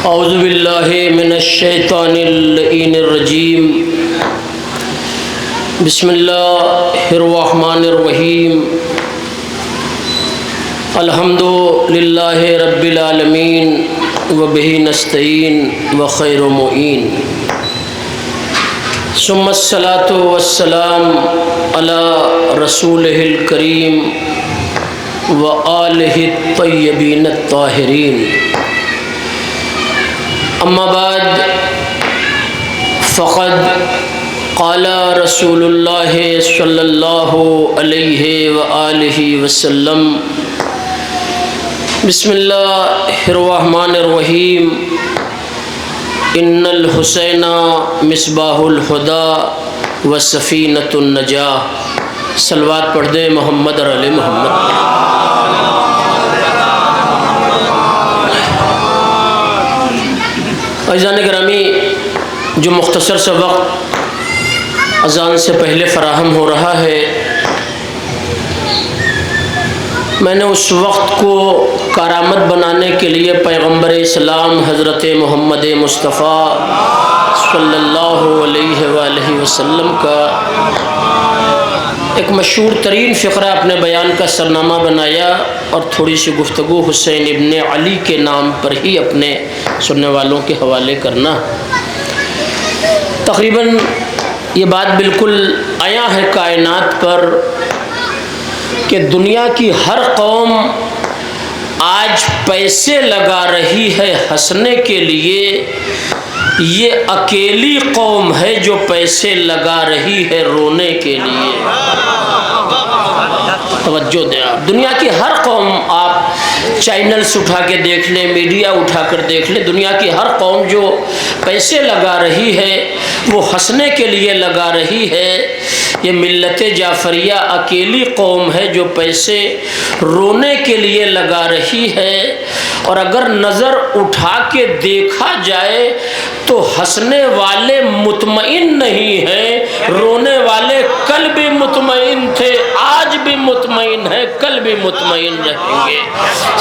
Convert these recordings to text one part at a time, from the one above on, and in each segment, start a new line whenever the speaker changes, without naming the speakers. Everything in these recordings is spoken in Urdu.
اعوذ باللہ من الشیطان اللعین الرجیم بسم اللہ الرحمن الرحیم الحمد للہ رب العالمین وبہ نستعین وخیر معین ثم الصلاۃ والسلام علی رسولہ الکریم وآلہ الطیبین الطاہرین اما بعد فقد قال رسول اللہ صلی اللہ علیہ وآلہ وسلم بسم اللہ الرحمن الرحیم ان الحسین مصباح الہدی و سفینۃ النجاہ۔ صلوات پڑھ دیں محمد اور علی محمد۔ عزیزان گرامی، جو مختصر سا وقت اذان سے پہلے فراہم ہو رہا ہے، میں نے اس وقت کو کارآمد بنانے کے لیے پیغمبر اسلام حضرت محمد مصطفیٰ صلی اللہ علیہ وآلہ وسلم کا ایک مشہور ترین فقرہ اپنے بیان کا سرنامہ بنایا اور تھوڑی سی گفتگو حسین ابن علی کے نام پر ہی اپنے سننے والوں کے حوالے کرنا۔ تقریباً یہ بات بالکل عیاں ہے کائنات پر کہ دنیا کی ہر قوم آج پیسے لگا رہی ہے ہنسنے کے لیے، یہ اکیلی قوم ہے جو پیسے لگا رہی ہے رونے کے لیے۔ توجہ دیں آپ، دنیا کی ہر قوم، آپ چینلز اٹھا کے دیکھ لیں، میڈیا اٹھا کر دیکھ لیں، دنیا کی ہر قوم جو پیسے لگا رہی ہے وہ ہنسنے کے لیے لگا رہی ہے۔ یہ ملت جعفریہ اکیلی قوم ہے جو پیسے رونے کے لیے لگا رہی ہے، اور اگر نظر اٹھا کے دیکھا جائے تو ہنسنے والے مطمئن نہیں ہیں، رونے والے کل بھی مطمئن تھے، آج بھی مطمئن ہیں، کل بھی مطمئن رہیں گے۔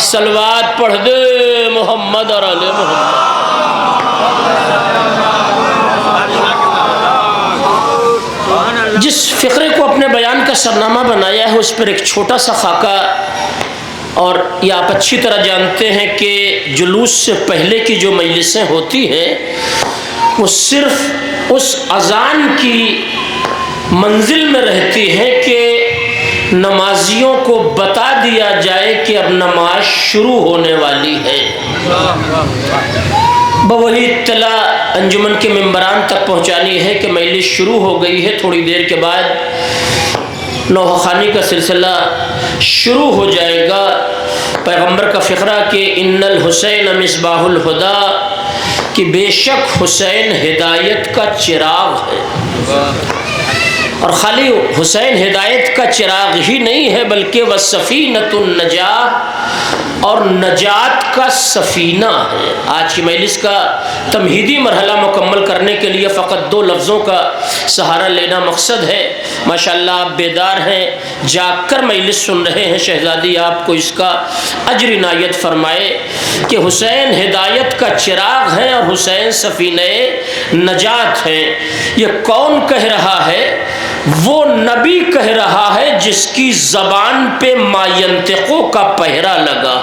صلوات پڑھ دے محمد اور علی محمد۔ جس فقرے کو اپنے بیان کا سرنامہ بنایا ہے اس پر ایک چھوٹا سا خاکہ، اور یہ آپ اچھی طرح جانتے ہیں کہ جلوس سے پہلے کی جو مجلسیں ہوتی ہیں وہ صرف اس اذان کی منزل میں رہتی ہیں کہ نمازیوں کو بتا دیا جائے کہ اب نماز شروع ہونے والی ہے۔ بوہی اطلاع انجمن کے ممبران تک پہنچانی ہے کہ مجلس شروع ہو گئی ہے، تھوڑی دیر کے بعد نوحہ خوانی کا سلسلہ شروع ہو جائے گا۔ پیغمبر کا فقرہ کہ ان الحسین مصباح الہدی، کہ بے شک حسین ہدایت کا چراغ ہے، اور خالی حسین ہدایت کا چراغ ہی نہیں ہے بلکہ وہ سفینۃ النجاہ، اور نجات کا سفینہ ہے۔ آج کی مجلس کا تمہیدی مرحلہ مکمل کرنے کے لیے فقط دو لفظوں کا سہارا لینا مقصد ہے۔ ماشاءاللہ آپ بیدار ہیں، جاگ کر مجلس سن رہے ہیں، شہزادی آپ کو اس کا اجر عنایت فرمائے کہ حسین ہدایت کا چراغ ہے اور حسین سفینہ نجات ہیں۔ یہ کون کہہ رہا ہے؟ وہ نبی کہہ رہا ہے جس کی زبان پہ ما ینطقو کا پہرا لگا۔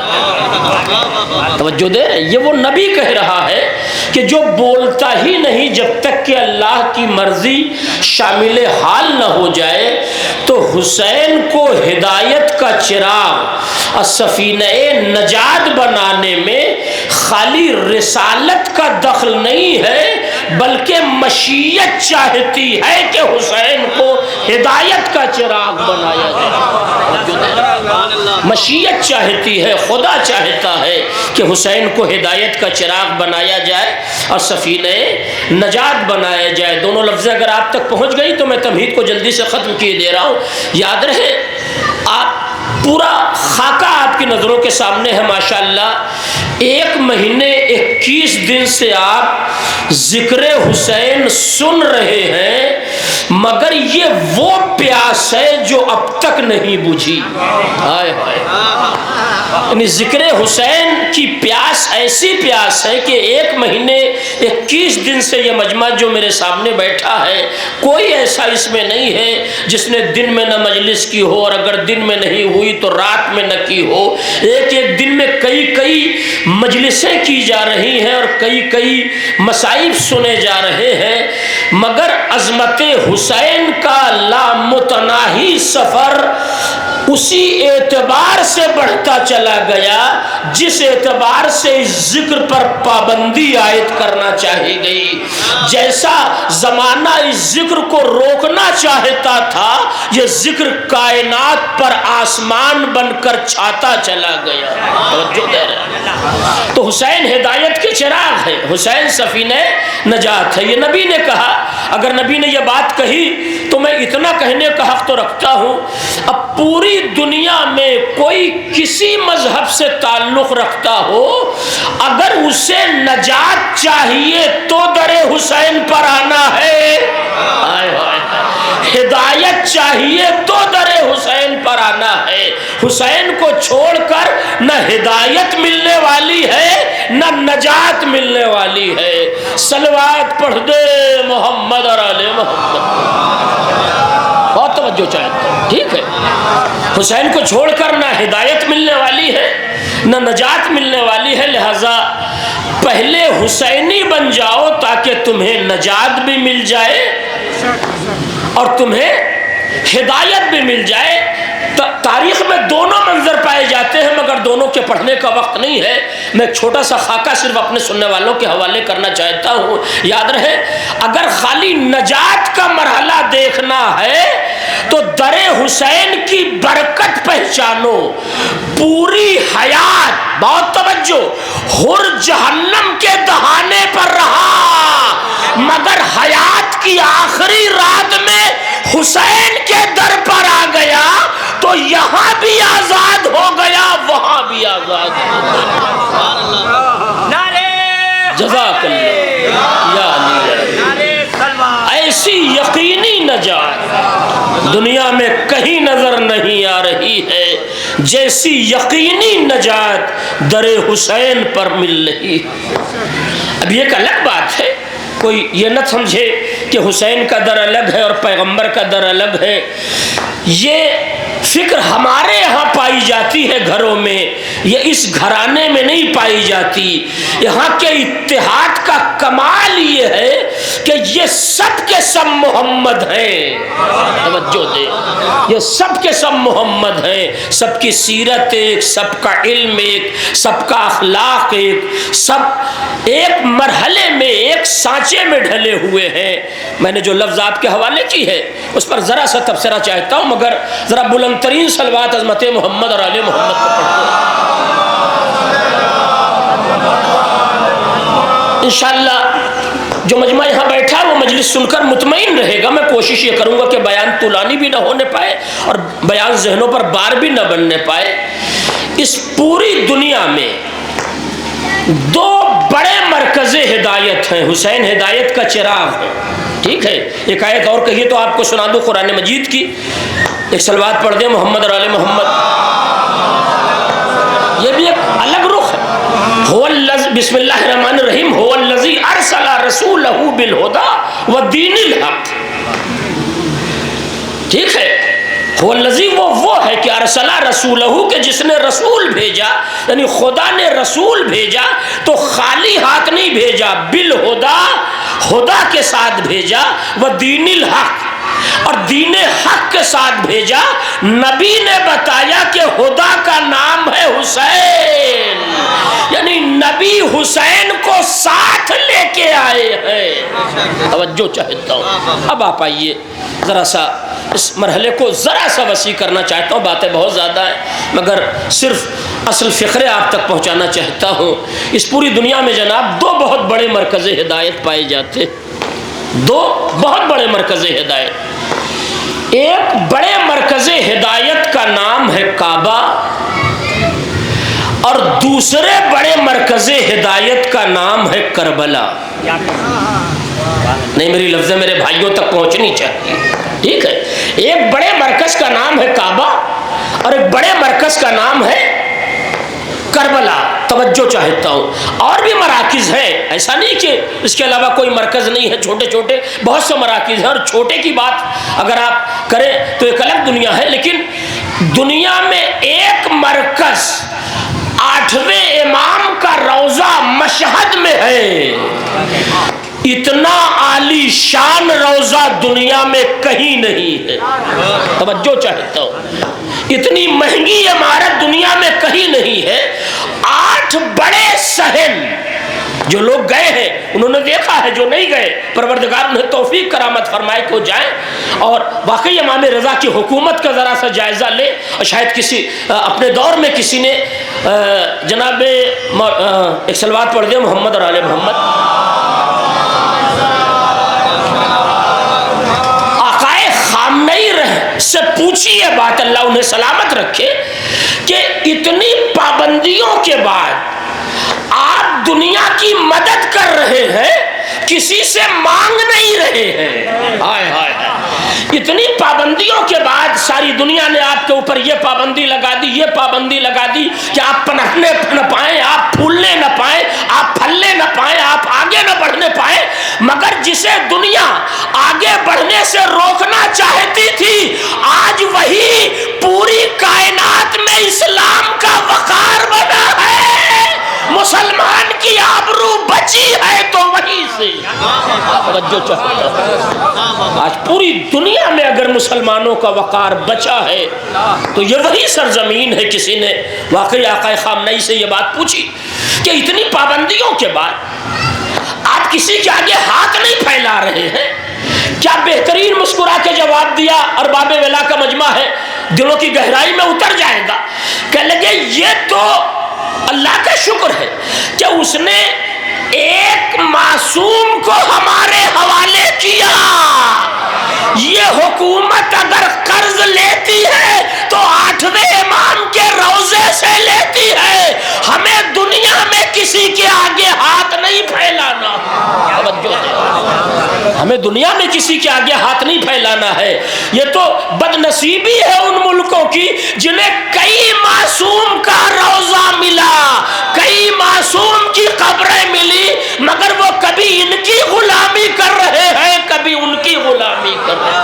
توجہ دے، یہ وہ نبی کہہ رہا ہے کہ جو بولتا ہی نہیں جب تک کہ اللہ کی مرضی شامل حال نہ ہو جائے۔ تو حسین کو ہدایت کا چراغ اور سفینہ نجات بنانے میں خالی رسالت کا دخل نہیں ہے بلکہ مشیت چاہتی ہے کہ حسین کو ہدایت کا چراغ بنایا جائے۔ مشیت چاہتی ہے، خدا چاہتا ہے کہ حسین کو ہدایت کا چراغ بنایا جائے اور سفینہ نجات بنایا جائے۔ دونوں لفظیں اگر آپ تک پہنچ گئی تو میں تمہید کو جلدی سے ختم کیے دے رہا ہوں۔ یاد رہے، آپ پورا خاکہ آپ کی نظروں کے سامنے ہے ماشاءاللہ۔ 1 مہینے 21 دن سے آپ ذکر حسین سن رہے ہیں، مگر یہ وہ پیاس ہے جو اب تک نہیں بجھی. ہائے ہائے. یعنی ذکر حسین کی پیاس ایسی پیاس ہے کہ 1 مہینے 21 دن سے یہ مجمع جو میرے سامنے بیٹھا ہے کوئی ایسا اس میں نہیں ہے جس نے دن میں نہ مجلس کی ہو، اور اگر دن میں نہیں ہوئی تو رات میں نہ کی ہو. ایک دن میں کئی مجلسیں کی جا رہی ہیں اور کئی مصائب سنے جا رہے ہیں، مگر عظمت حسین کا لامتناہی سفر اسی اعتبار سے بڑھتا چلا گیا جس اعتبار سے اس ذکر پر پابندی عائد کرنا چاہی گئی. جیسا زمانہ اس ذکر کو روکنا چاہتا تھا، یہ ذکر کائنات پر آسمان بن کر چھاتا چلا گیا. توجہ دے رہے. تو حسین ہدایت کے چراغ ہے، حسین سفینہ نجات ہے. یہ نبی نے کہا. اگر نبی نے یہ بات کہی تو میں اتنا کہنے کا حق تو رکھتا ہوں، اب پوری دنیا میں کوئی کسی مذہب سے تعلق رکھتا ہو، اگر اسے نجات چاہیے تو در حسین پر آنا ہے. ہدایت چاہیے تو در حسین پر آنا ہے. حسین کو چھوڑ کر نہ ہدایت ملنے والی ہے نہ نجات ملنے والی ہے. صلوات پڑھ دے محمد اور آل محمد. بہت توجہ چاہتا ہوں. ٹھیک ہے، حسین کو چھوڑ کر نہ ہدایت ملنے والی ہے نہ نجات ملنے والی ہے، لہذا پہلے حسینی بن جاؤ تاکہ تمہیں نجات بھی مل جائے اور تمہیں ہدایت بھی مل جائے. تاریخ میں دونوں منظر پائے جاتے ہیں مگر دونوں کے پڑھنے کا وقت نہیں ہے. میں ایک چھوٹا سا خاکہ صرف اپنے سننے والوں کے حوالے کرنا چاہتا ہوں. یاد رہے، اگر خالی نجات کا مرحلہ دیکھنا ہے تو در حسین کی برکت پہچانو. پوری حیات، بہت توجہ، حر جہنم کے دہانے پر رہا مگر حیات کی آخری رات میں حسین کے در پر آ گیا تو یہاں بھی آزاد ہو گیا، وہاں بھی آزاد ہو گیا. جزاک اللہ یا علی. ایسی یقینی نجات دنیا میں کہیں نظر نہیں آ رہی ہے جیسی یقینی نجات در حسین پر مل رہی. اب یہ ایک الگ بات ہے، کوئی یہ نہ سمجھے کہ حسین کا در الگ ہے اور پیغمبر کا در الگ ہے. یہ فکر ہمارے ہاں پائی جاتی ہے گھروں میں، یہ اس گھرانے میں نہیں پائی جاتی. یہاں کے اتحاد کا کمال یہ ہے کہ یہ سب کے سب محمد ہیں. توجہ دے، یہ سب کے سب محمد ہیں. سب کی سیرت ایک، سب کا علم ایک، سب کا اخلاق ایک، سب ایک مرحلے میں ایک سانچے میں ڈھلے ہوئے ہیں. میں نے جو لفظ آپ کے حوالے کی ہے اس پر ذرا سا تبصرہ چاہتا ہوں، مگر ذرا بلند ترین صلوات عظمت محمد اور آل محمد کو پڑھتے ہیں. انشاءاللہ جو مجمع یہاں بیٹھا ہے وہ مجلس سن کر مطمئن رہے گا. میں کوشش یہ کروں گا کہ بیان طولانی بھی نہ ہونے پائے اور بیان ذہنوں پر بار بھی نہ بننے پائے. اس پوری دنیا میں 2 بڑے مرکز ہدایت ہیں. حسین ہدایت کا چراغ ہے. ٹھیک ہے، ایک آیت اور کہیے تو آپ کو سنا دو قرآن مجید کی. ایک صلوات پڑھ دیں محمد اور آل محمد. یہ بھی ایک الگ رخ ہے. بسم اللہ الرحمن الرحیم. هو الذی ارسل رسولہ بالہدی ودین الحق. ٹھیک ہے، هو الذی وہ ہے کہ ارسل رسولہ، کہ جس نے رسول بھیجا، یعنی خدا نے رسول بھیجا تو خالی ہاتھ نہیں بھیجا، بالہدی، خدا کے ساتھ بھیجا، ودین الحق، اور دین حق کے ساتھ بھیجا. نبی نے بتایا کہ خدا کا نام ہے حسین، یعنی نبی حسین کو ساتھ لے کے آئے ہیں. توجہ چاہتا ہوں. اب آپ آئیے ذرا سا اس مرحلے کو ذرا سا وسیع کرنا چاہتا ہوں. باتیں بہت زیادہ ہیں مگر صرف اصل فقرے آپ تک پہنچانا چاہتا ہوں. اس پوری دنیا میں جناب 2 بہت بڑے مرکز ہدایت پائے جاتے. 2 بہت بڑے مرکز ہدایت. ایک بڑے مرکز ہدایت کا نام ہے کعبہ اور دوسرے بڑے مرکز ہدایت کا نام ہے کربلا. نہیں، میری لفظیں میرے بھائیوں تک پہنچنی چاہیے، ٹھیک ہے؟ ایک بڑے مرکز کا نام ہے کعبہ اور ایک بڑے مرکز کا نام ہے کربلا. توجہ چاہتا ہوں. اور بھی مراکز ہیں، ایسا نہیں کہ اس کے علاوہ کوئی مرکز نہیں ہے، چھوٹے چھوٹے بہت سے مراکز ہیں. اور چھوٹے کی بات اگر آپ کریں تو ایک الگ دنیا ہے، لیکن دنیا میں ایک مرکز 8ویں امام کا روضہ مشہد میں ہے. اتنا عالی شان روضہ دنیا میں کہیں نہیں ہے. توجہ چاہتا ہوں. اتنی مہنگی عمارت دنیا میں کہیں نہیں ہے. 8 بڑے صحن، جو لوگ گئے ہیں انہوں نے دیکھا ہے، جو نہیں گئے پروردگار انہیں توفیق کرامت فرمائے کہ وہ جائیں اور واقعی امام رضا کی حکومت کا ذرا سا جائزہ لیں. اور شاید کسی اپنے دور میں کسی نے جناب ایک صلوات پڑھ دیں محمد اور آل محمد. آقائے خامنئی سے پوچھی یہ بات، اللہ انہیں سلامت رکھے، کہ اتنی پابندیوں کے بعد آپ دنیا کی مدد کر رہے ہیں، کسی سے مانگ نہیں رہے ہیں. ہائے ہائے ہائے. اتنی پابندیوں کے بعد ساری دنیا نے آپ کے اوپر یہ پابندی لگا دی، یہ پابندی لگا دی کہ آپ پنپنے نہ پائیں، آپ پھولنے نہ پائیں، آپ پھلنے نہ پائیں، آپ آگے نہ بڑھنے پائیں. مگر جسے دنیا آگے بڑھنے سے روکنا چاہتی تھی، آج وہی پوری کائنات میں اسلام کا وقار بنا ہے. مسلمان کی آبرو بچی ہے تو وہیں سے. توجہ چاہتا ہوں. آج پوری دنیا میں اگر مسلمانوں کا وقار بچا ہے تو یہ وہی سرزمین ہے. کسی نے واقعی آقا خامنئی سے یہ بات پوچھی کہ اتنی پابندیوں کے بعد آپ کسی کے آگے ہاتھ نہیں پھیلا رہے ہیں. کیا بہترین مسکرا کے جواب دیا، اور باب ولا کا مجمع ہے، دلوں کی گہرائی میں اتر جائے گا. کہنے لگے یہ تو اللہ کا شکر ہے کہ اس نے ایک معصوم کو ہمارے حوالے کیا. یہ حکومت اگر قرض لیتی ہے تو 8ویں امام کے روضے سے لیتی ہے. ہمیں دنیا میں کسی کے آگے ہاتھ نہیں پھیلانا. ہمیں دنیا میں کسی کے آگے ہاتھ نہیں پھیلانا ہے. یہ تو بد نصیبی ہے ان ملکوں کی جنہیں کئی معصوم کا روضہ ملا، کئی معصوم کی قبریں ملی، مگر وہ کبھی ان کی غلامی کر رہے ہیں، کبھی ان کی غلامی کر رہے ہیں.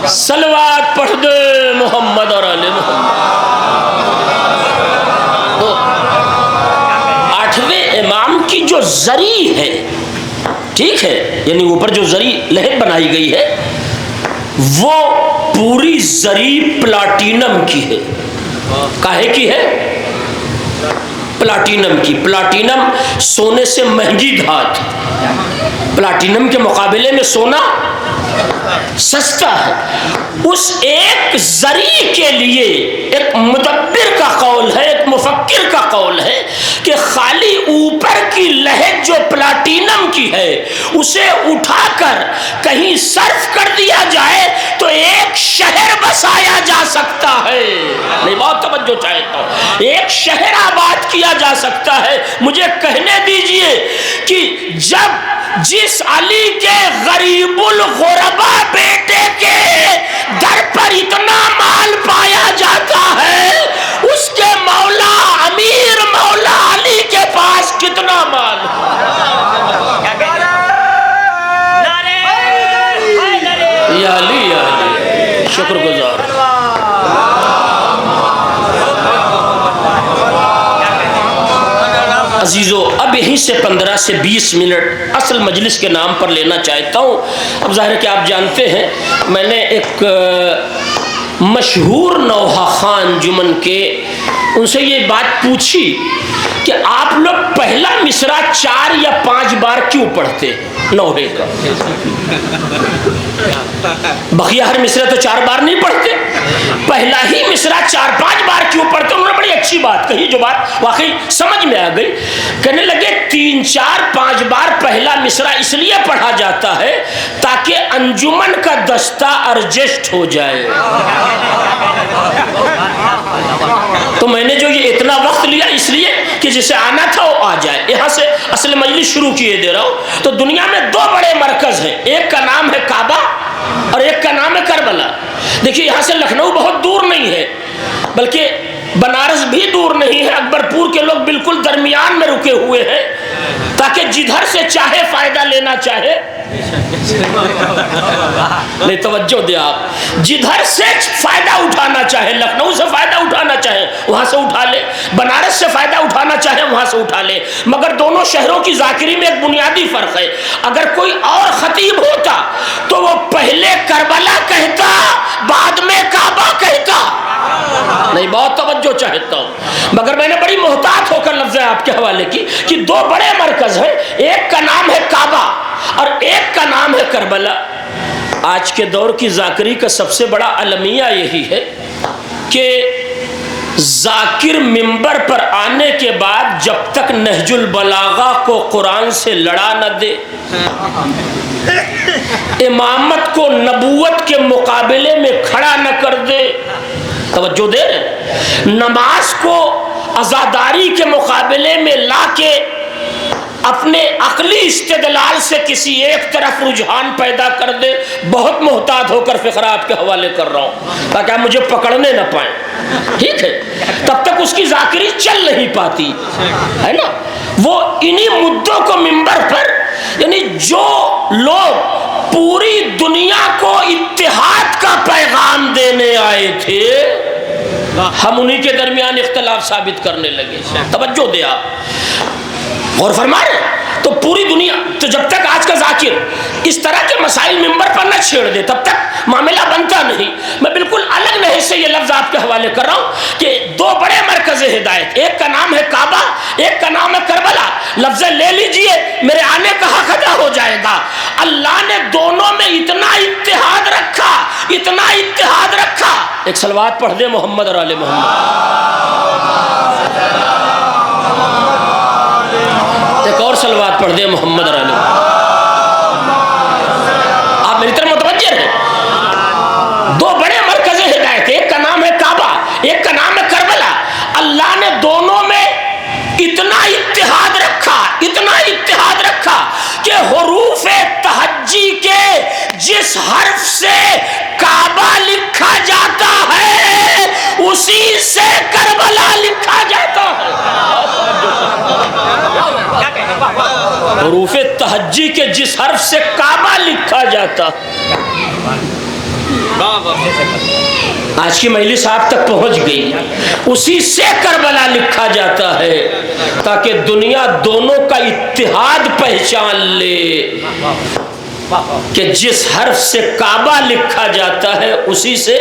صلوات پڑھ دے محمد اور آل محمد. 8ویں امام کی جو زری ہے، ٹھیک ہے، یعنی اوپر جو زری لہر بنائی گئی ہے وہ پوری زری پلاٹینم کی ہے. کاہے کی ہے؟ پلاٹینم کی. پلاٹینم سونے سے مہنگی دھات. پلاٹینم کے مقابلے میں سونا سستا ہے. اس ایک زری کے لیے ایک مدبر کا قول ہے، ایک مفکر کا قول ہے کہ خالی اوپر کی لہر جو پلاٹینم کی ہے اسے اٹھا کر کہیں صرف کر دیا جائے تو ایک شہر بسایا جا سکتا ہے. نہیں، بہت توجہ چاہتا ہوں. ایک شہر آباد کیا جا سکتا ہے. مجھے کہنے دیجئے کہ جس علی کے غریب الغربا بیٹے کے در پر اتنا مال پایا جاتا ہے، اس کے مولا امیر مولا علی کے پاس کتنا مال یا علی یا علی. شکر گزار. عزیزو، اب یہیں سے 15 سے 20 منٹ اصل مجلس کے نام پر لینا چاہتا ہوں. اب ظاہر ہے کہ آپ جانتے ہیں میں نے ایک مشہور نوحہ خان انجمن کے ان سے یہ بات پوچھی کہ آپ لوگ پہلا مصرع 4 یا 5 بار کیوں پڑھتے نوحے کا؟ بقیہ ہر مصرع تو 4 بار نہیں پڑھتے، پہلا ہی مصرع 4-5 بار کیوں پڑھتے؟ انہوں نے بڑی اچھی بات کہی جو بات واقعی سمجھ میں آ گئی. کہنے لگے 3-4-5 بار پہلا مصرع اس لیے پڑھا جاتا ہے تاکہ انجمن کا دستہ ارجسٹ ہو جائے. تو میں نے جو یہ اتنا وقت لیا اس لیے کہ جسے آنا تھا وہ آ جائے. یہاں سے اصل مجلس شروع کیے دے رہا ہوں. تو دنیا میں دو بڑے مرکز ہیں, ایک کا نام ہے کعبہ اور ایک کا نام ہے کربلا. دیکھیے یہاں سے لکھنؤ بہت دور نہیں ہے, بلکہ بنارس بھی دور نہیں ہے. اکبر پور کے لوگ بالکل درمیان میں رکے ہوئے ہیں تاکہ جدھر سے چاہے فائدہ لینا چاہے. نہیں توجہ دے آپ, جدھر سے فائدہ اٹھانا چاہے, لکھنؤ سے فائدہ اٹھانا چاہے وہاں سے اٹھا لے, بنارس سے فائدہ اٹھانا چاہے وہاں سے اٹھا لے. مگر دونوں شہروں کی ذاکری میں ایک بنیادی فرق ہے. اگر کوئی اور خطیب ہوتا تو وہ پہلے کربلا کہتا بعد میں کعبہ کہتا. نہیں, بہت توجہ چاہتا ہوں, مگر میں نے بڑی محتاط ہو کر لفظ آپ کے حوالے کی کہ دو بڑے مرکز ہیں, ایک کا نام ہے کعبہ اور ایک کا نام ہے کربلا. آج کے دور کی ذاکری کا سب سے بڑا المیہ یہی ہے کہ ذاکر منبر پر آنے کے بعد جب تک نہج البلاغہ کو قرآن سے لڑا نہ دے, امامت کو نبوت کے مقابلے میں کھڑا نہ کر دے, توجہ دے, نماز کو عزاداری کے مقابلے میں لا کے اپنے عقلی استدلال سے کسی ایک طرف رجحان پیدا کر دے. بہت محتاط ہو کر فقرہ آپ کے حوالے کر رہا ہوں تاکہ آپ مجھے پکڑنے نہ پائیں, ٹھیک ہے؟ تب تک اس کی ذاکری چل نہیں پاتی ہے نا. وہ انہی مدوں کو منبر پر, یعنی جو لوگ پوری دنیا کو اتحاد کا پیغام دینے آئے تھے, ہم انہی کے درمیان اختلاف ثابت کرنے لگے. توجہ دے آپ, غور فرما رہے. تو پوری دنیا, تو جب تک آج کا ذاکر اس طرح کے مسائل منبر پر نہ چھیڑ دے تب تک معاملہ بنتا نہیں. میں بالکل الگ نہج سے یہ لفظ آپ کے حوالے کر رہا ہوں کہ دو بڑے مرکز ہدایت, ایک کا نام ہے کعبہ, ایک کا نام ہے کربلا. لفظ لے لیجئے, میرے آنے کا حق ادا ہو جائے گا. اللہ نے دونوں میں اتنا اتحاد رکھا, اتنا اتحاد رکھا. ایک صلوات پڑھ دے محمد اور آل محمد. ایک اور صلوات پڑھ دے محمد اور آل محمد. آپ میری طرف متوجہ ہیں. دو بڑے مرکز ہدایت, ایک کا نام ہے کعبہ, ایک کا نام ہے کربلا. اللہ نے دونوں میں اتنا اتحاد رکھا, اتنا اتحاد رکھا کہ حروف تہجی کے جس حرف سے کعبہ لکھا جاتا ہے اسی سے کربلا لکھا جاتا ہے. حروف تہجی کے جس حرف سے کعبہ لکھا جاتا, آج کی مجلس آپ تک پہنچ گئی, اسی سے کربلا لکھا جاتا ہے تاکہ دنیا دونوں کا اتحاد پہچان لے کہ جس حرف سے کعبہ لکھا جاتا ہے اسی سے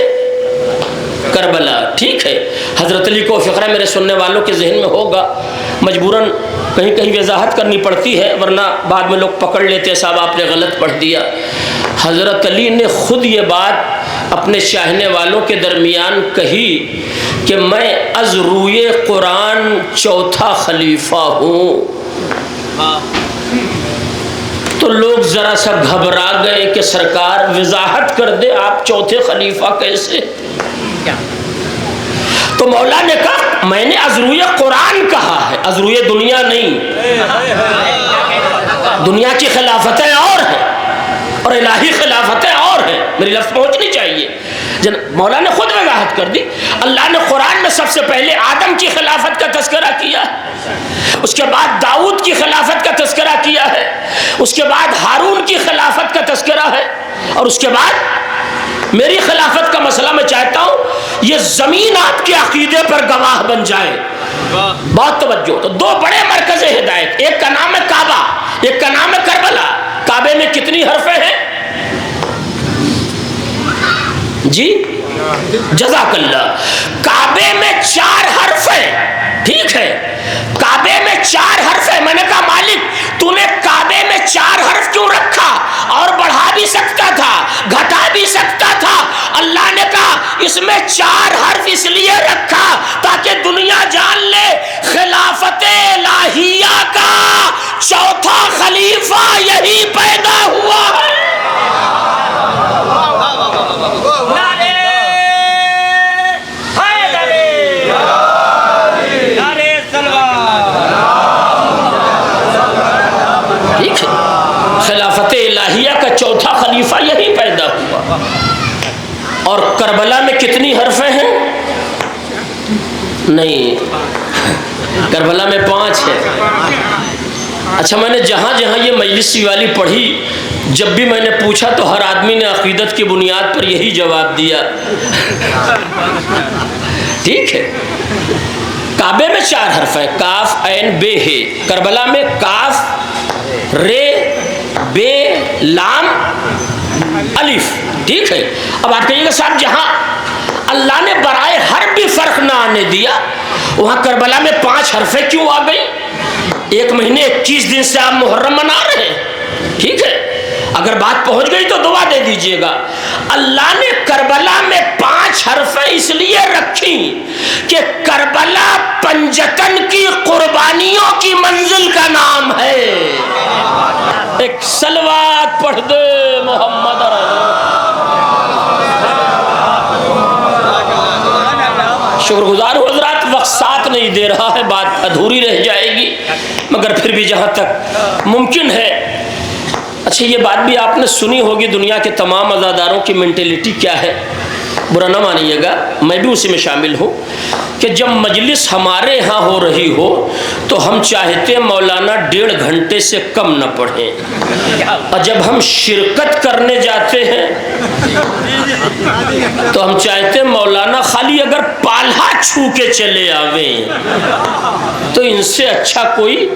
کربلا. ٹھیک ہے, حضرت علی کو فقرہ میرے سننے والوں کے ذہن میں ہوگا, مجبوراً کہیں کہیں وضاحت کرنی پڑتی ہے ورنہ بعد میں لوگ پکڑ لیتے صاحب آپ نے غلط پڑھ دیا. حضرت علی نے خود یہ بات اپنے چاہنے والوں کے درمیان کہی کہ میں از روئے قرآن چوتھا خلیفہ ہوں. تو لوگ ذرا سا گھبرا گئے کہ سرکار وضاحت کر دے, آپ چوتھے خلیفہ کیسے؟ تو مولا نے کہا میں نے از روئے قرآن کہا ہے, از روئے دنیا نہیں. دنیا کی خلافتیں اور ہیں اور الہی خلافتیں اور ہیں, میری لفظ پہنچنی چاہیے. مولا نے خود وضاحت کر دی. اللہ نے قرآن میں سب سے پہلے آدم کی خلافت کا تذکرہ کیا, اس کے بعد داؤد کی خلافت کا تذکرہ کیا ہے, اس کے بعد ہارون کی خلافت کا تذکرہ ہے, اور اس کے بعد میری خلافت کا مسئلہ میں چاہتا ہوں یہ زمین آپ کے عقیدے پر گواہ بن جائے. بہت توجہ. تو دو بڑے مرکز ہدایت, ایک کا نام ہے کعبہ, ایک کا نام ہے کربلا. کعبے میں کتنی حرفیں ہیں جی؟ جزاک اللہ. کعبے میں 4 حرف ہیں, ٹھیک ہے, کعبے میں 4 حرف ہیں. میں نے کہا مالک تو نے کعبے میں 4 حرف کیوں رکھا, اور بڑھا بھی سکتا تھا گھٹا بھی سکتا تھا. اللہ نے کہا اس میں 4 حرف اس لیے رکھا تاکہ دنیا جان لے خلافت الہیہ کا چوتھا خلیفہ یہی پیدا ہوا ہے. اور کربلا میں کتنی حرفیں ہیں؟ نہیں، کربلا میں 5 ہیں۔ اچھا، میں نے جہاں جہاں یہ مجلسی والی پڑھی، جب بھی میں نے پوچھا تو ہر آدمی نے عقیدت کی بنیاد پر یہی جواب دیا۔ ٹھیک ہے، کعبے میں 4 حرف ہیں، کاف عین بے ہے۔ کربلا میں کاف رے بے لام الف۔ ٹھیک ہے، اب آپ کہیے گا صاحب جہاں اللہ نے برائے حرف بھی فرق نہ آنے دیا، وہاں کربلا میں 5 حرفیں کیوں آ گئی؟ 1 مہینے 21 دن سے آپ محرم منا رہے ہیں۔ ٹھیک ہے، اگر بات پہنچ گئی تو دعا دے دیجئے گا۔ اللہ نے کربلا میں 5 حرفیں اس لیے رکھی کہ کربلا پنجتن کی قربانیوں کی منزل کا نام ہے۔ ایک صلوات پڑھ دے محمد شکر گزار ہوں حضرات، وقت ساتھ نہیں دے رہا ہے، بات ادھوری رہ جائے گی، مگر پھر بھی جہاں تک ممکن ہے۔ اچھا، یہ بات بھی آپ نے سنی ہوگی، دنیا کے تمام عزاداروں کی مینٹیلیٹی کیا ہے، برا نہ مانیے گا، میں بھی اسی میں شامل ہوں، کہ جب مجلس ہمارے ہاں ہو رہی ہو تو ہم چاہتے مولانا 1.5 گھنٹے سے کم نہ پڑھیں، اور جب ہم شرکت کرنے جاتے ہیں تو ہم چاہتے مولانا خالی اگر پالہا چھو کے چلے آویں، تو ان سے اچھا کوئی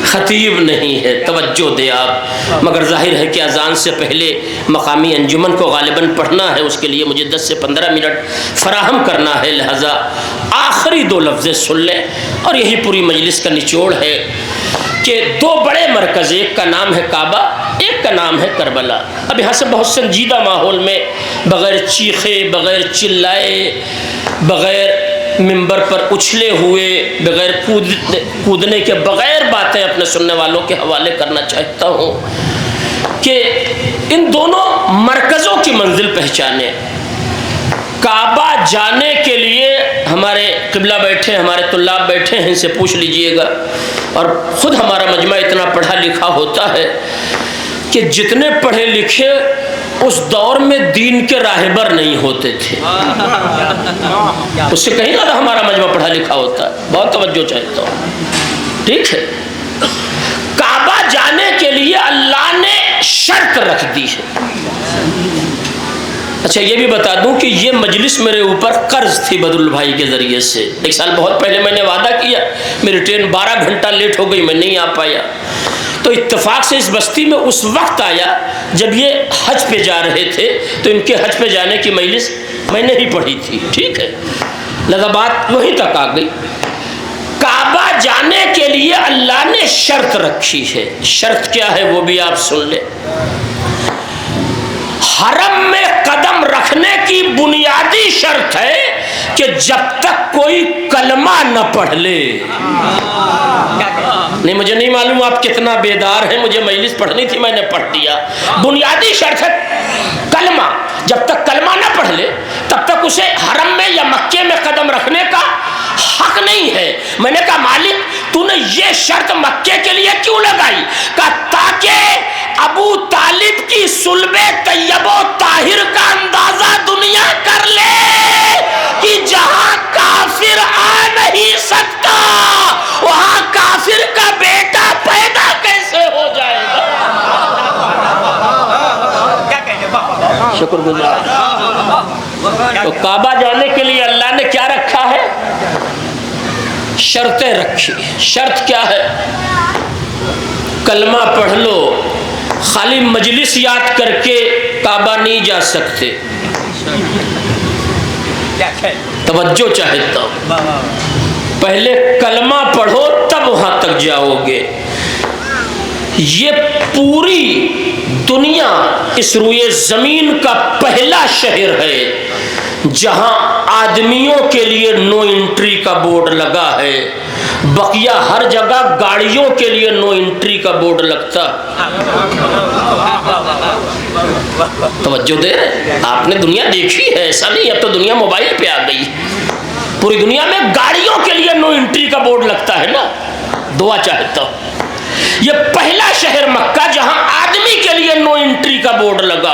خطیب نہیں ہے۔ توجہ دے آپ، مگر ظاہر ہے کہ اذان سے پہلے مقامی انجمن کو غالباً پڑھنا ہے، اس کے لیے مجھے 10 سے 15 منٹ فراہم کرنا ہے، لہذا آخری 2 لفظ سن لیں، اور یہی پوری مجلس کا نچوڑ ہے کہ 2 بڑے مرکز، ایک کا نام ہے کعبہ، ایک کا نام ہے کربلا۔ اب یہاں سے بہت سنجیدہ ماحول میں، بغیر چیخے، بغیر چلائے، بغیر ممبر پر اچھلے ہوئے، بغیر کودنے کے، بغیر باتیں اپنے سننے والوں کے حوالے کرنا چاہتا ہوں کہ ان دونوں مرکزوں کی منزل پہچانے۔ کعبہ جانے کے لیے ہمارے قبلہ بیٹھے، ہمارے طلاب بیٹھے ہیں، ان سے پوچھ لیجئے گا، اور خود ہمارا مجمع اتنا پڑھا لکھا ہوتا ہے کہ جتنے پڑھے لکھے اس دور میں دین کے راہبر نہیں ہوتے تھے، اس سے کہیں زیادہ ہمارا مجمع پڑھا لکھا ہوتا ہے، بہت توجہ چاہتا ہوں۔ ٹھیک ہے، کعبہ جانے کے لیے اللہ نے شرط رکھ دی ہے۔ اچھا، یہ بھی بتا دوں کہ یہ مجلس میرے اوپر قرض تھی بدل بھائی کے ذریعے سے۔ 1 سال بہت پہلے میں نے وعدہ کیا، میری ٹرین 12 گھنٹہ لیٹ ہو گئی، میں نہیں آ پایا، تو اتفاق سے اس بستی میں اس وقت آیا جب یہ حج پہ جا رہے تھے، تو ان کے حج پہ جانے کی مجلس میں نے ہی پڑھی تھی۔ ٹھیک ہے، لہذا بات وہیں تک آ گئی۔ کعبہ جانے کے لیے اللہ نے شرط رکھی ہے، شرط کیا ہے وہ بھی آپ سن لیں۔ حرم میں قدم رکھنے کی بنیادی شرط ہے کہ جب تک کوئی کلمہ نہ پڑھ لے۔ نہیں، مجھے نہیں معلوم آپ کتنا بیدار ہیں، مجھے مجلس پڑھنی تھی، میں نے پڑھ دیا۔ بنیادی شرط ہے کلمہ، جب تک کلمہ نہ پڑھ لے تب تک اسے حرم میں یا مکے میں قدم رکھنے کا حق نہیں ہے۔ میں نے کہا مالک، تو نے یہ شرط مکے کے لیے کیوں لگائی؟ کہا تاکہ ابو طالب کی صلب طیب و طاہر کا اندازہ دنیا کر لے کہ جہاں کافر آ نہیں سکتا وہاں کافر کا بیٹا پیدا کیسے ہو جائے گا۔ شکر گزار۔ تو کعبہ جانے کے لیے اللہ نے کیا رکھا ہے؟ شرطیں رکھی۔ شرط کیا ہے؟ کلمہ پڑھ لو، خالی مجلس یاد کر کے کعبہ نہیں جا سکتے۔ توجہ چاہتا ہوں، پہلے کلمہ پڑھو تب وہاں تک جاؤ گے۔ یہ پوری دنیا اس روئے زمین کا پہلا شہر ہے جہاں آدمیوں کے لیے نو انٹری کا بورڈ لگا ہے، بقیہ ہر جگہ گاڑیوں کے لیے نو انٹری کا بورڈ لگتا۔ توجہ دے رہے، آپ نے دنیا دیکھی ہے، ایسا نہیں، اب تو دنیا موبائل پہ آ گئی، پوری دنیا میں گاڑیوں کے لیے نو انٹری کا بورڈ لگتا ہے نا۔ دعا چاہتا ہوں، یہ پہلا شہر مکہ جہاں آدمی کے لیے نو انٹری کا بورڈ لگا۔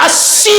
80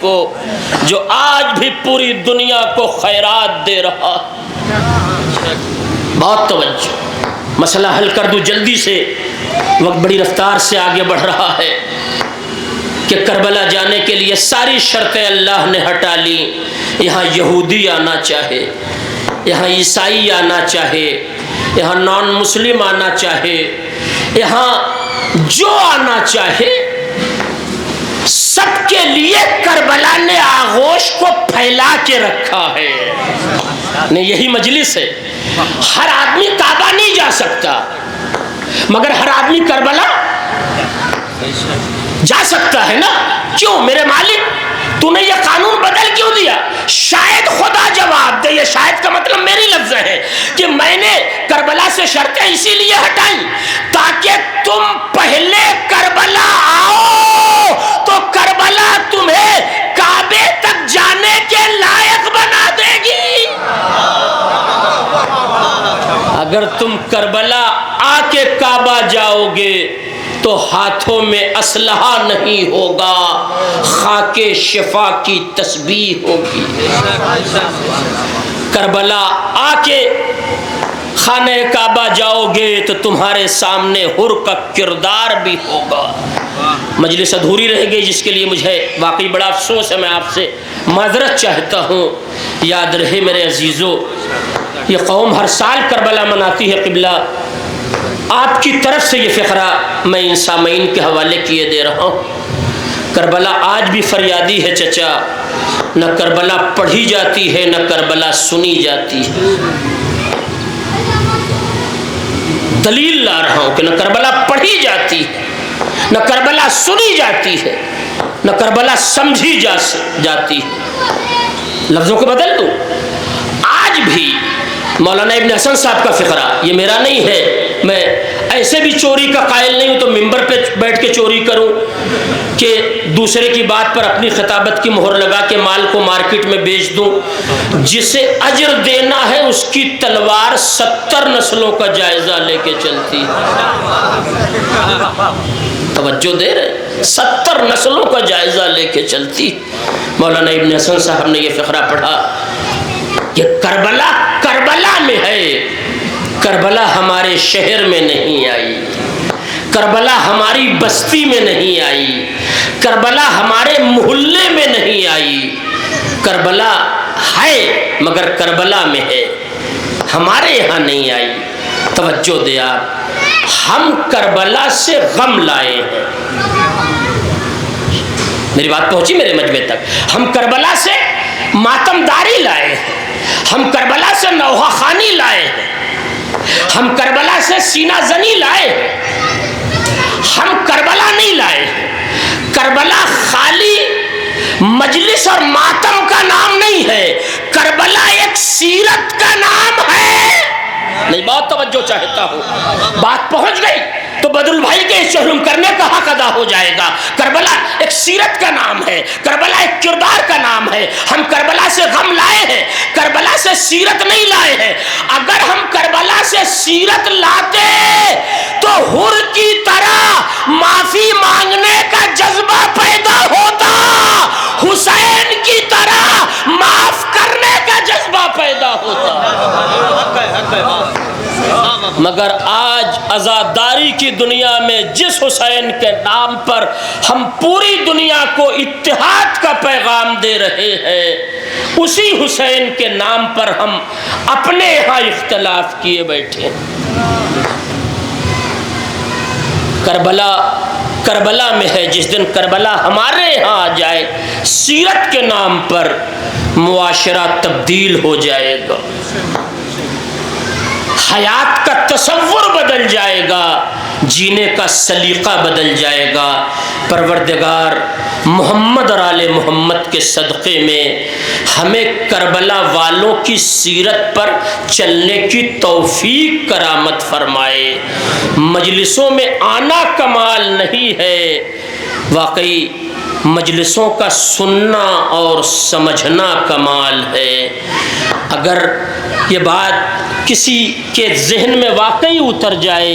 کو جو آج بھی پوری دنیا کو خیرات دے رہا. بہت توجہ، مسئلہ حل کر دوں جلدی سے، وقت بڑی رفتار سے آگے بڑھ رہا ہے. کہ کربلا جانے کے لیے ساری شرطیں اللہ نے ہٹا لی. یہاں یہودی آنا چاہے، یہاں عیسائی آنا چاہے، یہاں نان مسلم آنا چاہے، یہاں جو آنا چاہے، سب کے لیے کربلا نے آغوش کو پھیلا کے رکھا ہے. نہیں، یہی مجلس ہے. ہر آدمی کعبہ نہیں جا سکتا، مگر ہر آدمی کربلا جا سکتا ہے نا. کیوں میرے مالک، تو نے یہ قانون بدل کیوں دیا؟ شاید خدا جواب دے. یہ شاید کا مطلب میری لفظ ہے کہ میں نے کربلا سے شرطیں اسی لیے ہٹائیں تاکہ تم پہلے کربلا آؤ تو کربلا تمہیں کعبے تک جانے کے لائق بنا دے گی. اگر تم کربلا آ کے کعبہ جاؤ گے تو ہاتھوں میں اسلحہ نہیں ہوگا، خاک شفا کی تسبیح ہوگی. کربلا آ کے خانہ کعبہ جاؤ گے تو تمہارے سامنے حر کا کردار بھی ہوگا. مجلس ادھوری رہ گئی جس کے لیے مجھے واقعی بڑا افسوس ہے. میں آپ سے معذرت چاہتا ہوں. یاد رہے میرے عزیزو، یہ قوم ہر سال کربلا مناتی ہے. قبلہ آپ کی طرف سے یہ فقرہ میں ان سامعین کے حوالے کیے دے رہا ہوں. کربلا آج بھی فریادی ہے چچا. نہ کربلا پڑھی جاتی ہے، نہ کربلا سنی جاتی ہے. دلیل لا رہا ہوں کہ نہ کربلا پڑھی جاتی ہے، نہ کربلا سنی جاتی ہے، نہ کربلا سمجھی جاتی ہے. لفظوں کو بدل دوں. آج بھی مولانا ابن حسن صاحب کا فقرہ، یہ میرا نہیں ہے، میں ایسے بھی چوری کا قائل نہیں ہوں تو ممبر پہ بیٹھ کے چوری کروں کہ دوسرے کی بات پر اپنی خطابت کی مہر لگا کے مال کو مارکیٹ میں بیچ دوں. جسے اجر دینا ہے اس کی تلوار 70 نسلوں کا جائزہ لے کے چلتی ہے. توجہ دے رہے؟ 70 نسلوں کا جائزہ لے کے چلتی. مولانا ابن حسن صاحب نے یہ فقرہ پڑھا کہ کربلا کربلا میں ہے. کربلا ہمارے شہر میں نہیں آئی، کربلا ہماری بستی میں نہیں آئی، کربلا ہمارے محلے میں نہیں آئی. کربلا ہے مگر کربلا میں ہے، ہمارے یہاں نہیں آئی. توجہ دے آپ، ہم کربلا سے غم لائے ہیں. میری بات پہنچی میرے مجمع تک؟ ہم کربلا سے ماتمداری لائے ہیں، ہم کربلا سے نوحہ خانی لائے ہیں، ہم کربلا سے سینہ زنی لائے ہیں. ہم کربلا نہیں لائے. کربلا خالی مجلس اور ماتم کا نام نہیں ہے، کربلا ایک سیرت کا نام ہے. نہیں، بہت توجہ چاہتا ہوں. بات پہنچ گئی تو بدل بھائی کے شہرم کرنے کا حق ادا ہو جائے گا. کربلا ایک سیرت کا نام ہے، کربلا ایک کردار کا نام ہے. ہم کربلا سے غم لائے ہیں، کربلا سے سیرت نہیں لائے ہیں. اگر ہم کربلا سے سیرت لاتے تو حر کی طرح معافی مانگنے کا جذبہ پیدا ہوتا، حسین کی طرح معاف کرنے کا جذبہ پیدا ہوتا. مگر آج عزاداری کی دنیا میں جس حسین کے نام پر ہم پوری دنیا کو اتحاد کا پیغام دے رہے ہیں، اسی حسین کے نام پر ہم اپنے یہاں اختلاف کیے بیٹھے. کربلا کربلا میں ہے. جس دن کربلا ہمارے یہاں آ جائے سیرت کے نام پر، معاشرہ تبدیل ہو جائے گا، حیات کا تصور بدل جائے گا، جینے کا سلیقہ بدل جائے گا. پروردگار محمد اور آل محمد کے صدقے میں ہمیں کربلا والوں کی سیرت پر چلنے کی توفیق کرامت فرمائے. مجلسوں میں آنا کمال نہیں ہے، واقعی مجلسوں کا سننا اور سمجھنا کمال ہے. اگر یہ بات کسی کے ذہن میں واقعی اتر جائے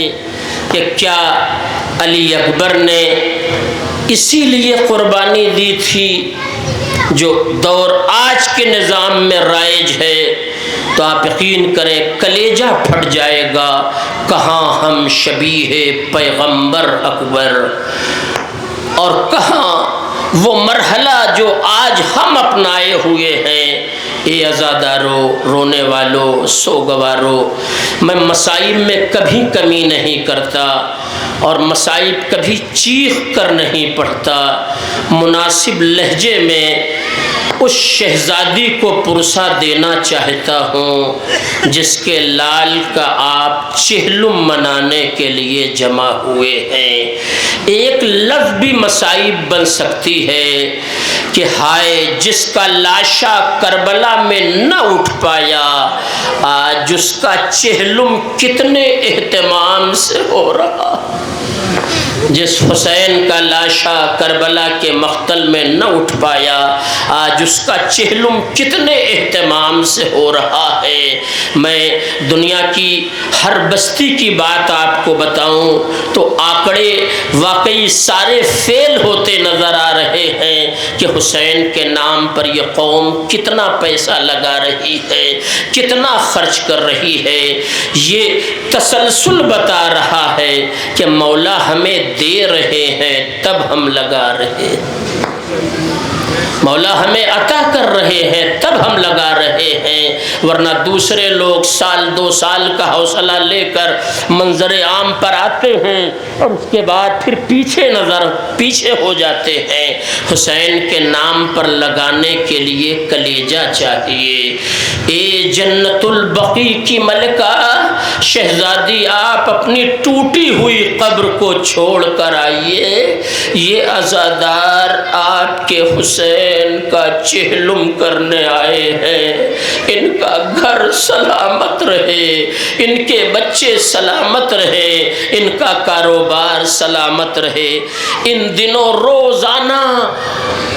کہ کیا علی اکبر نے اسی لیے قربانی دی تھی جو دور آج کے نظام میں رائج ہے تو آپ یقین کریں کلیجہ پھٹ جائے گا، کہاں ہم شبیہ پیغمبر اکبر، اور کہاں وہ مرحلہ جو آج ہم اپنائے ہوئے ہیں۔ اے عزادارو، رونے والو، سوگوارو، میں مصائب میں کبھی کمی نہیں کرتا اور مصائب کبھی چیخ کر نہیں پڑھتا، مناسب لہجے میں اس شہزادی کو پرسہ دینا چاہتا ہوں جس کے لال کا آپ چہلم منانے کے لیے جمع ہوئے ہیں۔ ایک لفظ بھی مصائب بن سکتی ہے کہ ہائے جس کا لاشا کربلا میں نہ اٹھ پایا، آج اس کا چہلم کتنے اہتمام سے ہو رہا۔ جس حسین کا لاشا کربلا کے مقتل میں نہ اٹھ پایا، آج اس کا چہلم کتنے اہتمام سے ہو رہا ہے۔ میں دنیا کی ہر بستی کی بات آپ کو بتاؤں تو آنکڑے واقعی سارے فیل ہوتے نظر آ رہے ہیں کہ حسین کے نام پر یہ قوم کتنا پیسہ لگا رہی ہے، کتنا خرچ کر رہی ہے۔ یہ تسلسل بتا رہا ہے کہ مولا ہمیں دے رہے ہیں تب ہم لگا رہے ہیں، مولا ہمیں عطا کر رہے ہیں تب ہم لگا رہے ہیں، ورنہ دوسرے لوگ سال دو سال کا حوصلہ لے کر منظر عام پر آتے ہیں اور اس کے بعد پھر پیچھے ہو جاتے ہیں۔ حسین کے نام پر لگانے کے لیے کلیجہ چاہیے۔ اے جنت البقیع کی ملکہ، شہزادی آپ اپنی ٹوٹی ہوئی قبر کو چھوڑ کر آئیے، یہ عزادار آپ کے حسین کا چہلم کرنے آئے ہیں، ان کا گھر سلامت رہے، ان کے بچے سلامت رہے، ان کا کاروبار سلامت رہے۔ ان دنوں روزانہ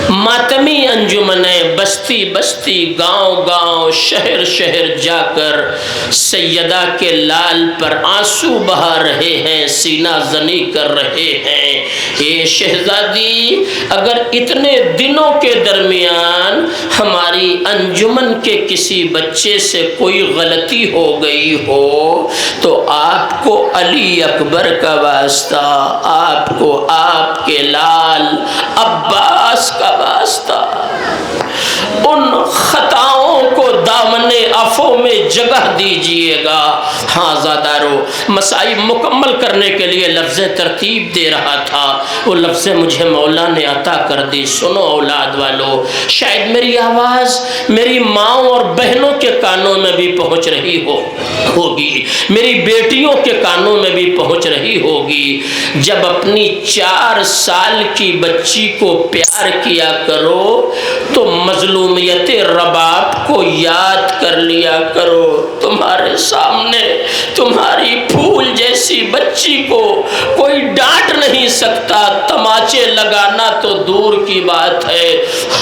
ماتمی انجمنیں بستی بستی، گاؤں گاؤں، شہر شہر جا کر سیدہ کے لال پر آنسو بہا رہے ہیں، سینہ زنی کر رہے ہیں۔ اے شہزادی، اگر اتنے دنوں کے درمیان ہماری انجمن کے کسی بچے سے کوئی غلطی ہو گئی ہو تو آپ کو علی اکبر کا واسطہ، آپ کو آپ کے لال عباس کا واسطہ، ان خطاؤں کو دامن عفو میں جگہ دیجئے گا۔ ہاں زادارو، مصائب مکمل کرنے کے لیے لفظ ترتیب دے رہا تھا، وہ لفظ مجھے مولا نے عطا کر دی۔ سنو اولاد والو، شاید میری آواز میری ماؤں اور بہنوں کے کانوں میں بھی پہنچ رہی ہوگی، میری بیٹیوں کے کانوں میں بھی پہنچ رہی ہوگی۔ جب اپنی 4 سال کی بچی کو پیار کیا کرو تو مظلومیت رباب کو یاد کر لیا کرو۔ تمہارے سامنے تمہاری پھول جیسی بچی کو کوئی ڈانٹ نہیں سکتا، تماچے لگانا تو دور کی بات ہے۔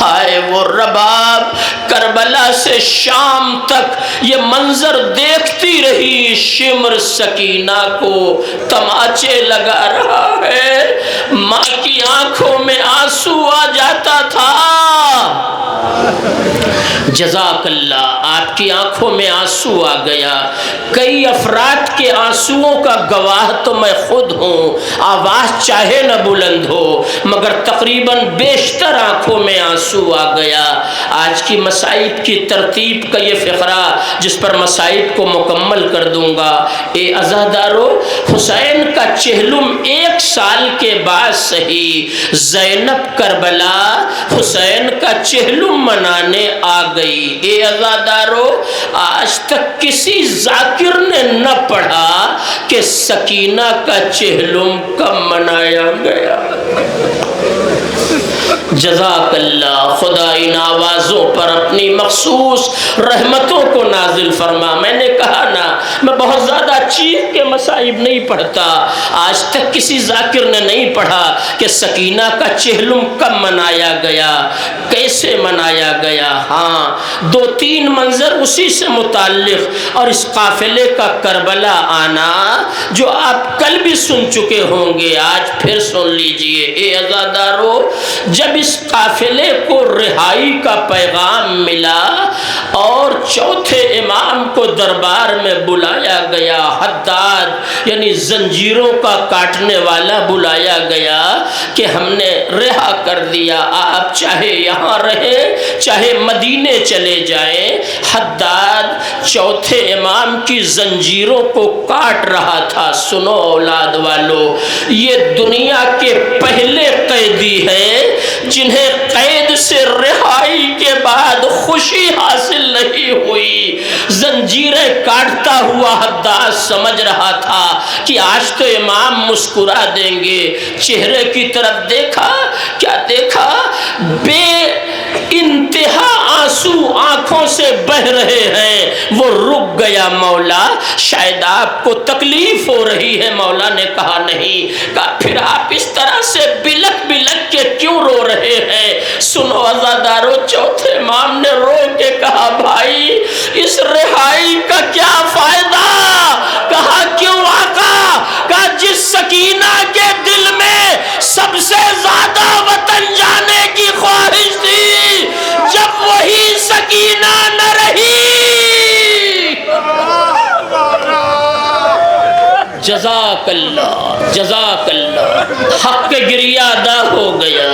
ہائے وہ رباب کربلا سے شام تک یہ منظر دیکھتی رہی، شمر سکینہ کو تماچے لگا رہا ہے، ماں کی آنکھوں میں آنسو آ جاتا تھا۔ جزاک اللہ، آپ کی آنکھوں میں آنسو آ گیا۔ کئی افراد کے آنسوؤں کا گواہ تو میں خود ہوں، آواز چاہے نہ بلند ہو مگر تقریباً بیشتر آنکھوں میں آنسو آ گیا۔ آج کی مصائب کی ترتیب کا یہ فقرہ جس پر مصائب کو مکمل کر دوں گا۔ اے عزادارو، حسین کا چہلم 1 سال کے بعد صحیح، زینب کربلا حسین کا چہلم منانے آ گئی۔ اے عزادارو، آج تک کسی ذاکر نے نہ پڑھا کہ سکینہ کا چہلم کب منایا گیا۔ جزاک اللہ، خدا ان آوازوں پر اپنی مخصوص رحمتوں کو نازل فرما۔ میں نے کہا نا، میں بہت زیادہ چیخ کے مصائب نہیں پڑھتا، آج تک کسی ذاکر نے نہیں پڑھا کہ سکینہ کا چہلم کب منایا گیا، کیسے منایا گیا۔ ہاں، 2-3 منظر اسی سے متعلق اور اس قافلے کا کربلا آنا جو آپ کل بھی سن چکے ہوں گے، آج پھر سن لیجئے۔ اے عزادارو، جب جب اس قافلے کو رہائی کا پیغام ملا اور چوتھے امام کو دربار میں بلایا گیا، حداد یعنی زنجیروں کا کاٹنے والا بلایا گیا کہ ہم نے رہا کر دیا، آپ چاہے یہاں رہیں چاہے مدینے چلے جائیں۔ حداد چوتھے امام کی زنجیروں کو کاٹ رہا تھا۔ سنو اولاد والو، یہ دنیا کے پہلے قیدی ہیں جنہیں قید سے رہائی کے بعد خوشی حاصل نہیں ہوئی۔ زنجیریں کاٹتا ہوا حداد سمجھ رہا تھا کہ آج تو امام مسکرا دیں گے۔ چہرے کی طرف دیکھا، کیا دیکھا؟ بے انتہا آنسو آنکھوں سے بہ رہے ہیں۔ وہ رک گیا، مولا شاید آپ کو تکلیف ہو رہی ہے۔ مولا نے کہا نہیں۔ کہا پھر آپ اس طرح سے بلک بلک کے کیوں رو رہے ہیں؟ سنو عزادارو، چوتھے امام نے رو کے کہا بھائی اس رہائی کا کیا فائدہ؟ کہا کیوں آقا؟ کہا جس سکینہ کے دل میں سب سے زیادہ وطن جانے کی خواہش تھی، جب وہی سکینہ نہ رہی۔ جزاک اللہ، جزاک اللہ، حق گریہ ادا ہو گیا۔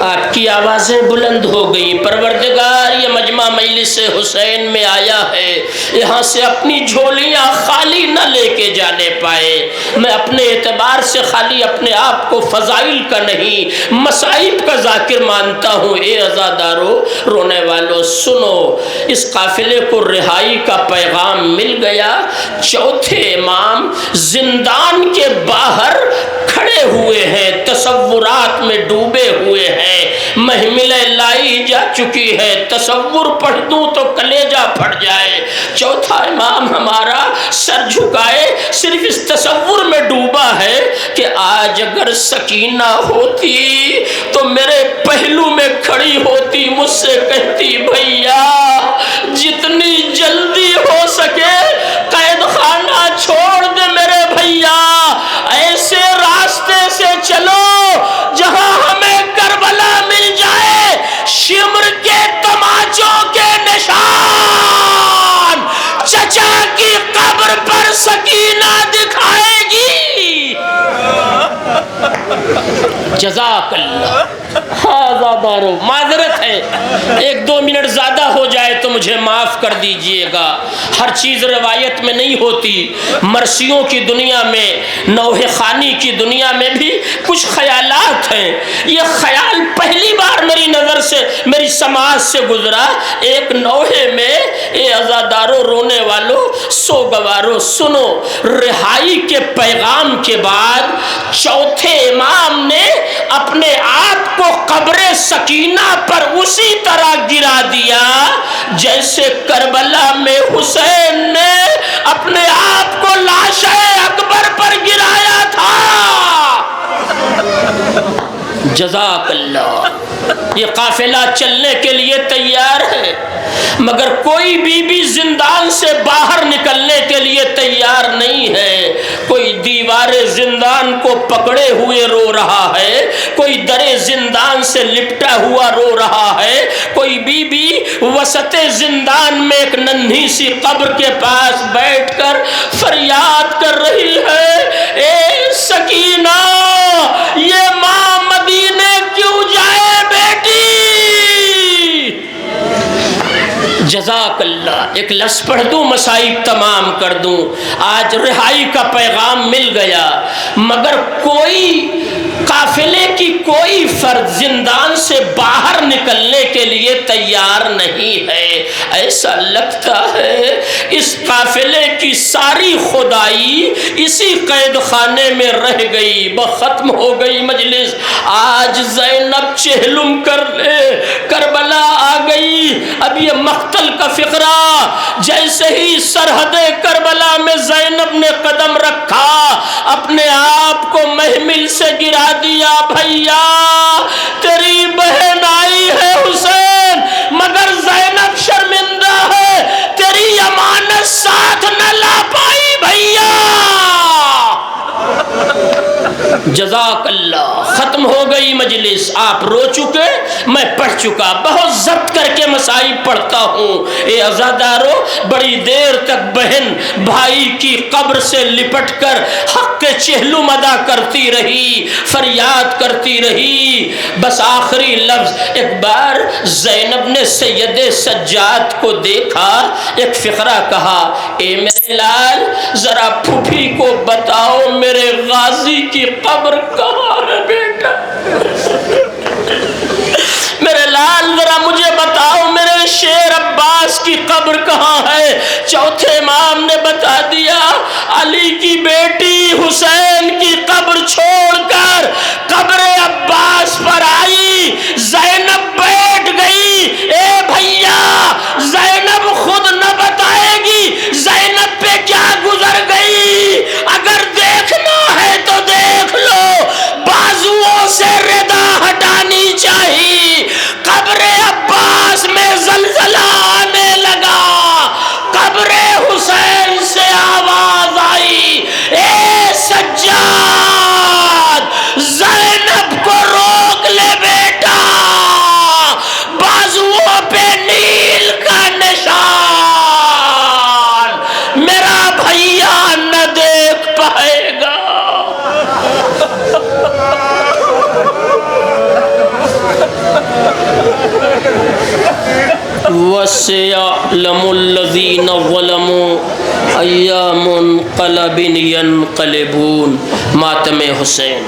آپ کی آوازیں بلند ہو گئی۔ پروردگار یہ مجمع مجلس حسین میں آیا ہے، یہاں سے اپنی جھولیاں خالی نہ لے کے جانے پائے۔ میں اپنے اعتبار سے خالی اپنے آپ کو فضائل کا نہیں مصائب کا ذاکر مانتا ہوں۔ اے عزادارو، رونے والو سنو، اس قافلے کو رہائی کا پیغام مل گیا۔ چوتھے امام زندان کے باہر کھڑے ہوئے ہیں، تصورات میں ڈوبے ہوئے ہیں۔ محملیں لائی جا چکی ہے، تصور پڑھ دوں تو کلیجہ پھٹ جائے۔ چوتھا امام ہمارا سر جھکائے صرف اس تصور میں ڈوبا ہے کہ آج اگر سکینہ ہوتی تو میرے پہلو میں کھڑی ہوتی، مجھ سے کہتی بھیا جتنی جلدی ہو سکے قید خانہ چھوڑ دے میرے بھیا، ایسے راستے سے چلو جہاں ہمیں کربلا مل جائے، شمر کے تماچوں کے نشان چچا کی قبر پر سکینہ دکھائے گی۔ جزاک اللہ۔ ہاں زادارو، معذرت ہے، ایک دو منٹ زیادہ ہو جائے تو مجھے معاف کر دیجئے گا۔ ہر چیز روایت میں نہیں ہوتی، مرثیوں کی دنیا میں، نوحہ خوانی کی دنیا میں بھی کچھ خیالات ہیں۔ یہ خیال پہلی بار میری نظر سے، میری سماعت سے گزرا۔ ایک نوحے میں، اے عزادارو رونے والو سوگوارو سنو، رہائی کے پیغام کے بعد چوتھے امام نے اپنے آپ کو قبر سکینہ پر اسی طرح گرا دیا جیسے کربلا میں حسین نے اپنے آپ کو لاش اکبر پر گرایا تھا۔ جزاک اللہ۔ یہ قافلہ چلنے کے لیے تیار ہے، مگر کوئی بھی زندان سے باہر نکلنے کے لیے تیار نہیں ہے۔ کوئی دیوار زندان کو پکڑے ہوئے رو رہا ہے، کوئی در زندان سے لپٹا ہوا رو رہا ہے، کوئی بی وسط زندان میں ایک ننھی سی قبر کے پاس بیٹھ کر فریاد کر رہی ہے، اے سکینہ یہ ماں مدینے کیوں جائے بیٹی؟ جزاک اللہ۔ ایک لفظ پڑھ دوں مصائب تمام کر دوں۔ آج رہائی کا پیغام مل گیا، مگر کوئی قافلے کی کوئی فرد زندان سے باہر نکلنے کے لیے تیار نہیں ہے۔ ایسا لگتا ہے اس قافلے کی ساری خدائی اسی قید خانے میں رہ گئی، ختم ہو گئی مجلس۔ آج زینب چہلم کر لے، کربلا آ گئی۔ اب یہ مقتل کا فقرہ، جیسے ہی سرحد کربلا میں زینب نے قدم رکھا، اپنے آپ کو محمل سے گرا دیا۔ بھیا تیری بہن آئی ہے حسین، مگر زینب شرمندہ ہے، تیری امانت ساتھ نہ لا پائی بھیا۔ جزاک اللہ ختم ہو گئی مجلس، آپ رو چکے، میں پڑھ چکا، بہت ضبط کر کے مصائب پڑھتا ہوں۔ اے عزادارو، بڑی دیر تک بہن بھائی کی قبر سے لپٹ کر حق کے چہلم ادا کرتی رہی، فریاد کرتی رہی، بس آخری لفظ۔ ایک بار زینب نے سید سجاد کو دیکھا، ایک فقرہ کہا، اے میرے لال ذرا پھوپھی کو بتاؤ میرے غازی کی قبر کہاں ہے بیٹا؟ میرے لال ذرا مجھے بتاؤ میرے شیر عباس کی قبر کہاں ہے؟ چوتھے امام نے بتا دیا، علی کی بیٹی حسین کی قبر چھوڑ کر قبر عباس پر آئی، زینب بیٹھ گئی۔ اے بھیا، زینب خود نہ بتائے گی زینب پہ کیا گزر گئی، اگر دیکھنا ہے تو دیکھ لو، بازوؤں سے ردا ہٹانی چاہیے۔ قبر عباس میں زلزلہ آنے لگا، قبر حسین سے آواز آئی، اے سجاد، زینب کو روک لے بیٹا، بازوؤں پہ نیل کا نشان میرا بھیا نہ دیکھ پائے گا۔ وَسَيَعْلَمُ الَّذِينَ ظَلَمُوا أَيَّ مُنْقَلَبٍ يَنْقَلِبُونَ۔ ماتم حسین۔